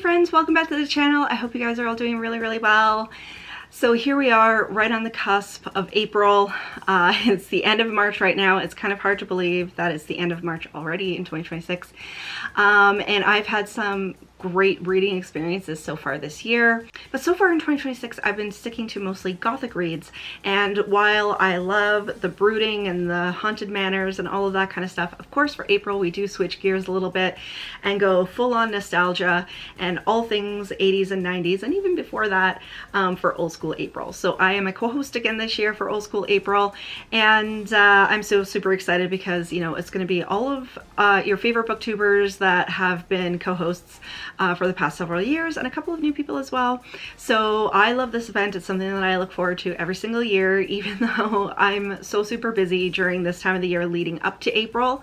friends, welcome back to the channel. I hope you guys are all doing really well. So here we are right on the cusp of April. It's the end of March right now. It's kind of hard to believe that it's the end of March already in 2026. And I've had some great reading experiences so far this year. But so far in 2026, I've been sticking to mostly gothic reads. And while I love the brooding and the haunted manors and all of that kind of stuff, of course for April we do switch gears a little bit and go full-on nostalgia and all things 80s and 90s and even before that for Old School April. So I am a co-host again this year for Old School April, and I'm so super excited because, you know, it's going to be all of your favorite booktubers that have been co-hosts for the past several years, and a couple of new people as well. So I love this event. It's something that I look forward to every single year, even though I'm so super busy during this time of the year leading up to April.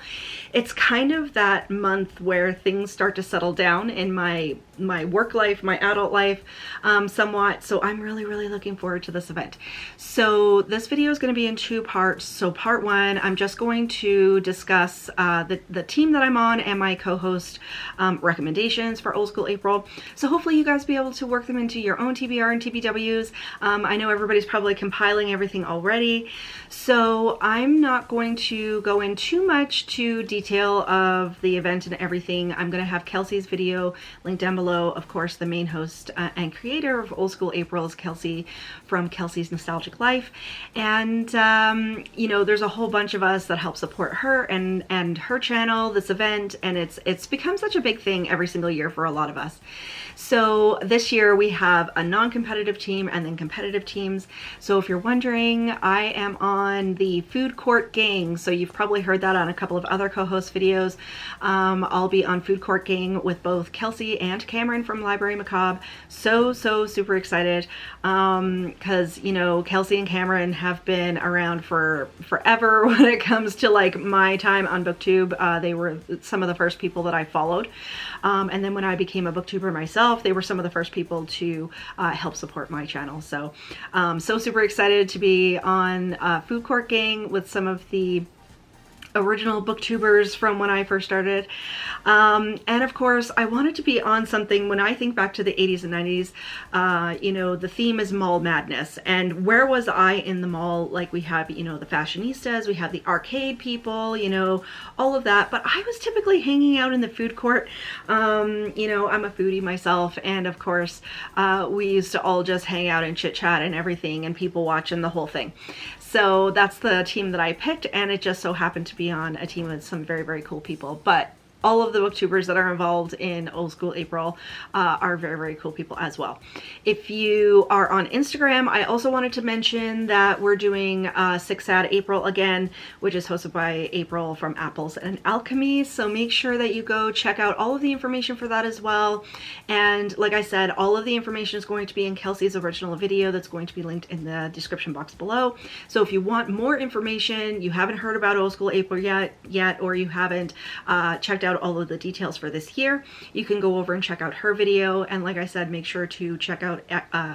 It's kind of that month where things start to settle down in my work life, my adult life, somewhat. So I'm really looking forward to this event. So this video is going to be in two parts. So part one, I'm just going to discuss the team that I'm on and my co-host recommendations for Old School April. So hopefully you guys will be able to work them into your own TBR and TBWs. I know everybody's probably compiling everything already, so I'm not going to go in too much to detail of the event and everything. I'm going to have Kelsi's video linked down below. Of course, the main host and creator of Old School April is Kelsi from Kelsi's Nostalgic Life, and you know, there's a whole bunch of us that help support her and her channel, this event, and it's become such a big thing every single year for a lot of us. So this year we have a non-competitive team and then competitive teams. So if you're wondering, I am on the Food Court Gang. So you've probably heard that on a couple of other co-host videos. I'll be on Food Court Gang with both Kelsi and Cameron from Library Macabre. So super excited because, you know, Kelsi and Cameron have been around for forever when it comes to like my time on BookTube. They were some of the first people that I followed. And then when I became a booktuber myself, they were some of the first people to help support my channel. So, so super excited to be on Food Court Gang with some of the original booktubers from when I first started. And of course, I wanted to be on something when I think back to the 80s and 90s, you know, the theme is mall madness. And where was I in the mall? Like we have, you know, the fashionistas, we have the arcade people, you know, all of that. But I was typically hanging out in the food court. You know, I'm a foodie myself. And of course, we used to all just hang out and chit chat and everything and people watching the whole thing. So that's the team that I picked, and it just so happened to be on a team with some very cool people. But all of the booktubers that are involved in Old School April are very cool people as well. If you are on Instagram, I also wanted to mention that we're doing Sick Sad April again, which is hosted by April from Apples and Alchemy. So make sure that you go check out all of the information for that as well. And like I said, all of the information is going to be in Kelsi's original video that's going to be linked in the description box below. So if you want more information, you haven't heard about Old School April yet, or you haven't checked out all of the details for this year, you can go over and check out her video. And like I said, make sure to check out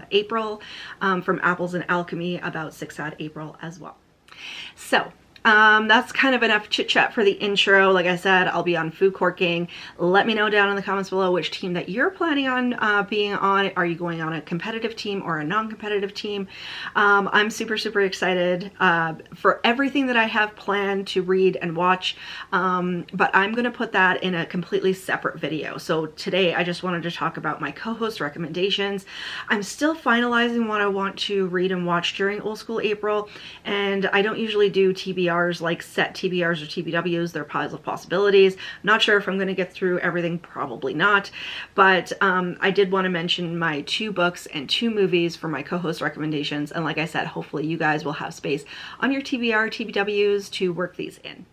April from Apples and Alchemy about Sick Sad April as well. So that's kind of enough chit chat for the intro. Like I said, I'll be on Food Court Gang. Let me know down in the comments below which team that you're planning on being on. Are you going on a competitive team or a non-competitive team? I'm super excited for everything that I have planned to read and watch, but I'm going to put that in a completely separate video. So today I just wanted to talk about my co-host recommendations. I'm still finalizing what I want to read and watch during Old School April, and I don't usually do TBR like set TBRs or TBWs. They're piles of possibilities. Not sure if I'm going to get through everything, probably not, but I did want to mention my 2 books and 2 movies for my co-host recommendations, and like I said, hopefully you guys will have space on your TBR TBWs to work these in.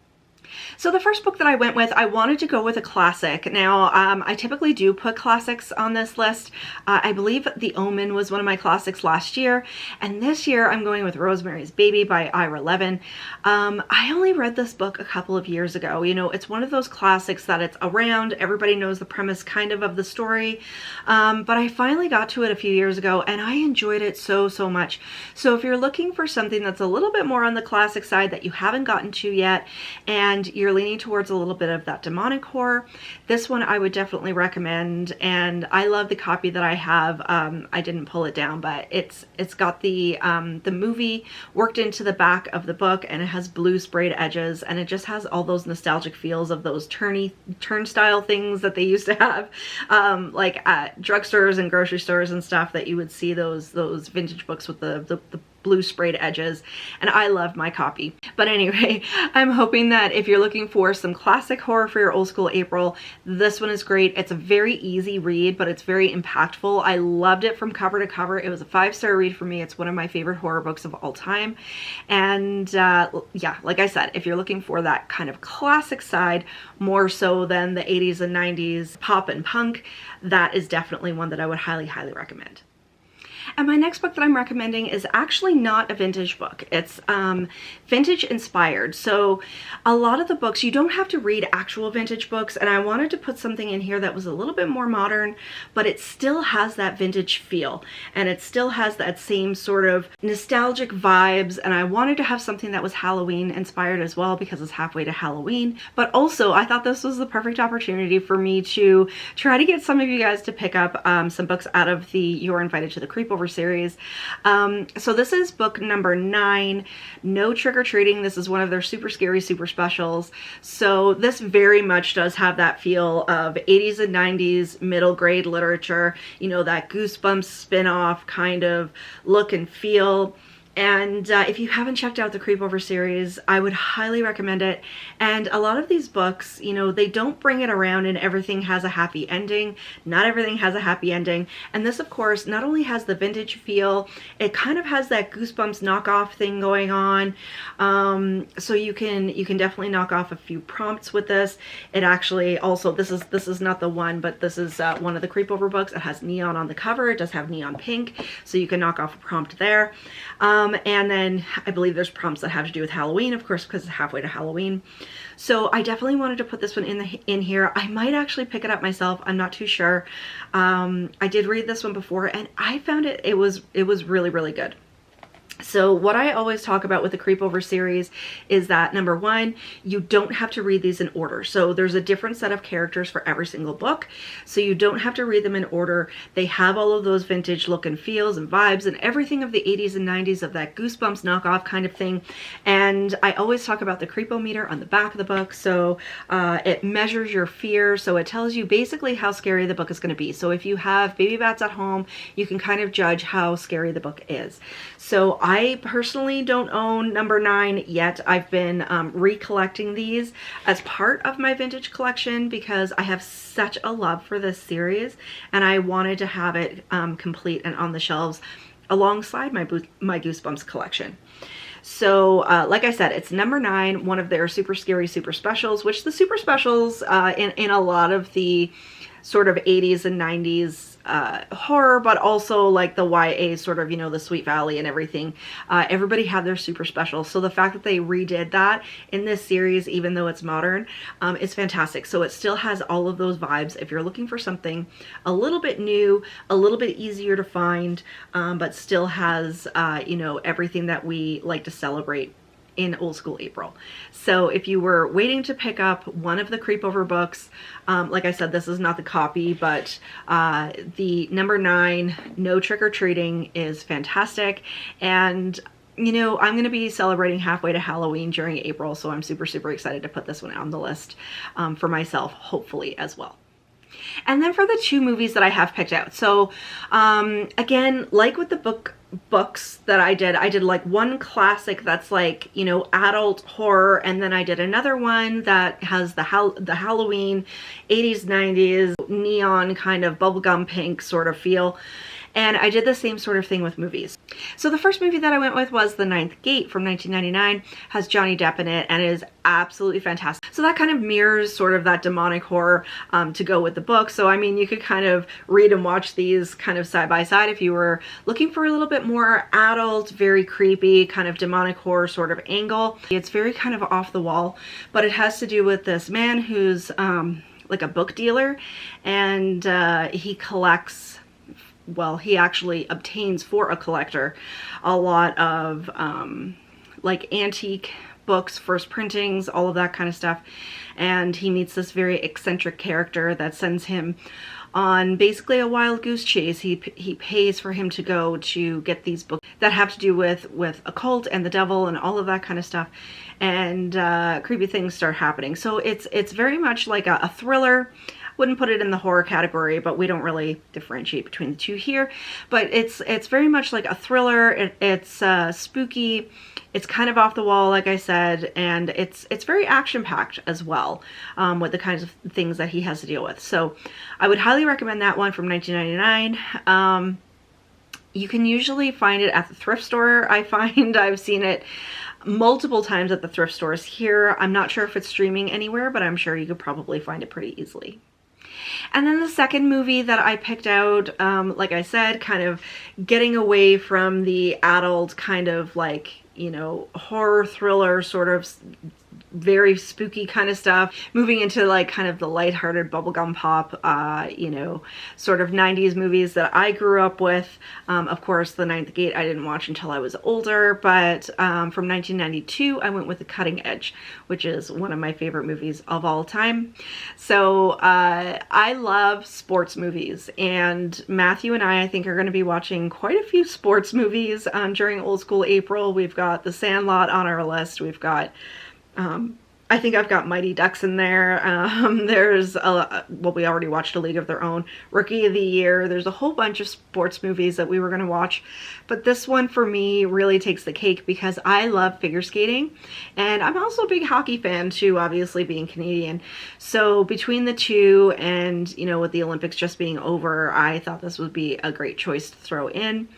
So the first book that I went with, I wanted to go with a classic. Now, I typically do put classics on this list. I believe The Omen was one of my classics last year, and this year I'm going with Rosemarys Baby by Ira Levin. I only read this book a couple of years ago. You know, it's one of those classics that it's around, everybody knows the premise kind of the story, but I finally got to it a few years ago, and I enjoyed it so much. So if you're looking for something that's a little bit more on the classic side that you haven't gotten to yet, and and you're leaning towards a little bit of that demonic horror, this one I would definitely recommend. And I love the copy that I have. I didn't pull it down, but it's got the movie worked into the back of the book, and it has blue sprayed edges, and it just has all those nostalgic feels of those turnstile things that they used to have, like at drugstores and grocery stores and stuff, that you would see those vintage books with the blue sprayed edges, and I love my copy. But anyway, I'm hoping that if you're looking for some classic horror for your old school April, this one is great. It's a very easy read, but it's very impactful. I loved it from cover to cover. It was a 5-star read for me. It's one of my favorite horror books of all time. And yeah, like I said, if you're looking for that kind of classic side, more so than the 80s and 90s pop and punk, that is definitely one that I would highly, highly recommend. And my next book that I'm recommending is actually not a vintage book. It's vintage inspired. So a lot of the books, you don't have to read actual vintage books, and I wanted to put something in here that was a little bit more modern, but it still has that vintage feel, and it still has that same sort of nostalgic vibes. And I wanted to have something that was Halloween inspired as well, because it's halfway to Halloween. But also I thought this was the perfect opportunity for me to try to get some of you guys to pick up some books out of the You're Invited to the Creepover series. So this is book number 9, No Trick or Treating. This is one of their super scary super specials. So this very much does have that feel of 80s and 90s middle grade literature, you know, that Goosebumps spin-off kind of look and feel. And if you haven't checked out the Creepover series, I would highly recommend it. And a lot of these books, you know, they don't bring it around and everything has a happy ending. Not everything has a happy ending. And this, of course, not only has the vintage feel, it kind of has that Goosebumps knockoff thing going on. So you can definitely knock off a few prompts with this. It actually also, this is not the one, but this is one of the Creepover books. It has neon on the cover. It does have neon pink, so you can knock off a prompt there. And then I believe there's prompts that have to do with Halloween, of course, because it's halfway to Halloween. So I definitely wanted to put this one in here. I might actually pick it up myself. I'm not too sure. I did read this one before, and I found it was really, really good. So what I always talk about with the Creepover series is that, number one, you don't have to read these in order. So there's a different set of characters for every single book. So you don't have to read them in order. They have all of those vintage look and feels and vibes and everything of the 80s and 90s of that Goosebumps knockoff kind of thing. And I always talk about the Creepometer on the back of the book. So it measures your fear. So it tells you basically how scary the book is going to be. So if you have baby bats at home, you can kind of judge how scary the book is. So I personally don't own number 9 yet. I've been recollecting these as part of my vintage collection because I have such a love for this series, and I wanted to have it complete and on the shelves alongside my Goosebumps collection. So like I said, it's number 9, one of their super scary super specials, which the super specials in a lot of the sort of 80s and 90s horror, but also like the YA sort of, you know, the Sweet Valley and everything. Everybody had their super special. So the fact that they redid that in this series, even though it's modern, is fantastic. So it still has all of those vibes. If you're looking for something a little bit new, a little bit easier to find, but still has, you know, everything that we like to celebrate in old school April. So if you were waiting to pick up one of the Creepover books, like I said, this is not the copy, but the number 9, No Trick or Treating, is fantastic. And you know, I'm going to be celebrating halfway to Halloween during April, so I'm super, super excited to put this one on the list for myself, hopefully as well. And then for the 2 movies that I have picked out. So again, like with the books that I did like one classic that's like, you know, adult horror, and then I did another one that has the Halloween 80s 90s neon kind of bubblegum pink sort of feel. And I did the same sort of thing with movies. So the first movie that I went with was The Ninth Gate from 1999, has Johnny Depp in it, and it is absolutely fantastic. So that kind of mirrors sort of that demonic horror to go with the book. So I mean, you could kind of read and watch these kind of side by side if you were looking for a little bit more adult, very creepy kind of demonic horror sort of angle. It's very kind of off the wall, but it has to do with this man who's like a book dealer, and he collects, well, he actually obtains for a collector a lot of like antique books, first printings, all of that kind of stuff. And he meets this very eccentric character that sends him on basically a wild goose chase. He pays for him to go to get these books that have to do with occult and the devil and all of that kind of stuff. And creepy things start happening. So it's very much like a thriller. Wouldn't put it in the horror category, but we don't really differentiate between the two here. But it's very much like a thriller. It's spooky. It's kind of off the wall, like I said, and it's very action-packed as well, with the kinds of things that he has to deal with. So I would highly recommend that one from 1999. You can usually find it at the thrift store. I've seen it multiple times at the thrift stores here. I'm not sure if it's streaming anywhere, but I'm sure you could probably find it pretty easily. And then the second movie that I picked out, like I said, kind of getting away from the adult kind of like, you know, horror thriller sort of very spooky kind of stuff, moving into like kind of the lighthearted bubblegum pop, you know, sort of 90s movies that I grew up with. Of course, The Ninth Gate I didn't watch until I was older, but from 1992 I went with The Cutting Edge, which is one of my favorite movies of all time. So I love sports movies, and Matthew and I think are going to be watching quite a few sports movies during Old School April. We've got The Sandlot on our list. We've got I think I've got Mighty Ducks in there. There's well, we already watched A League of Their Own, Rookie of the Year. There's a whole bunch of sports movies that we were going to watch, but this one for me really takes the cake because I love figure skating, and I'm also a big hockey fan too, obviously being Canadian. So between the two, and you know, with the Olympics just being over, I thought this would be a great choice to throw in.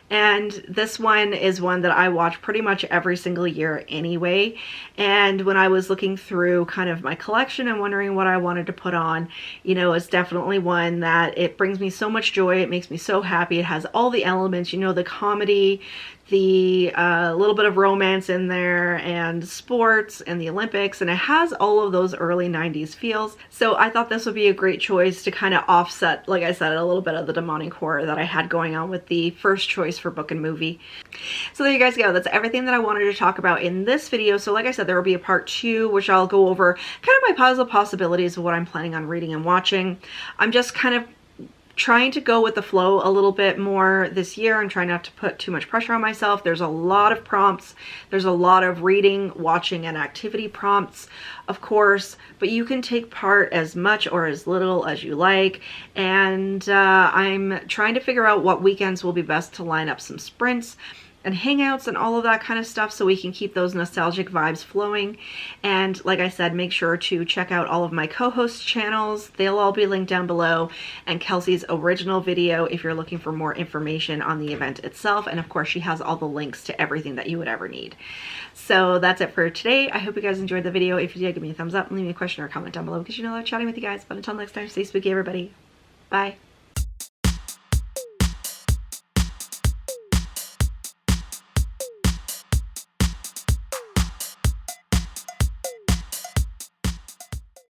And this one is one that I watch pretty much every single year anyway. And when I was looking through kind of my collection and wondering what I wanted to put on, you know, it's definitely one that it brings me so much joy. It makes me so happy. It has all the elements, you know, the comedy, the little bit of romance in there, and sports and the Olympics, and it has all of those early 90s feels. So I thought this would be a great choice to kind of offset, like I said, a little bit of the demonic horror that I had going on with the first choice for book and movie. So there you guys go. That's everything that I wanted to talk about in this video. So like I said, there will be a part 2, which I'll go over kind of my puzzle possibilities of what I'm planning on reading and watching. I'm just kind of trying to go with the flow a little bit more this year and try not to put too much pressure on myself. There's a lot of prompts. There's a lot of reading, watching, and activity prompts, of course, but you can take part as much or as little as you like. And I'm trying to figure out what weekends will be best to line up some sprints and hangouts and all of that kind of stuff so we can keep those nostalgic vibes flowing. And like I said, make sure to check out all of my co-host channels. They'll all be linked down below, and Kelsi's original video if you're looking for more information on the event itself. And of course, she has all the links to everything that you would ever need. So that's it for today. I hope you guys enjoyed the video. If you did, give me a thumbs up and leave me a question or a comment down below because you know I love chatting with you guys. But until next time, stay spooky, everybody. Bye.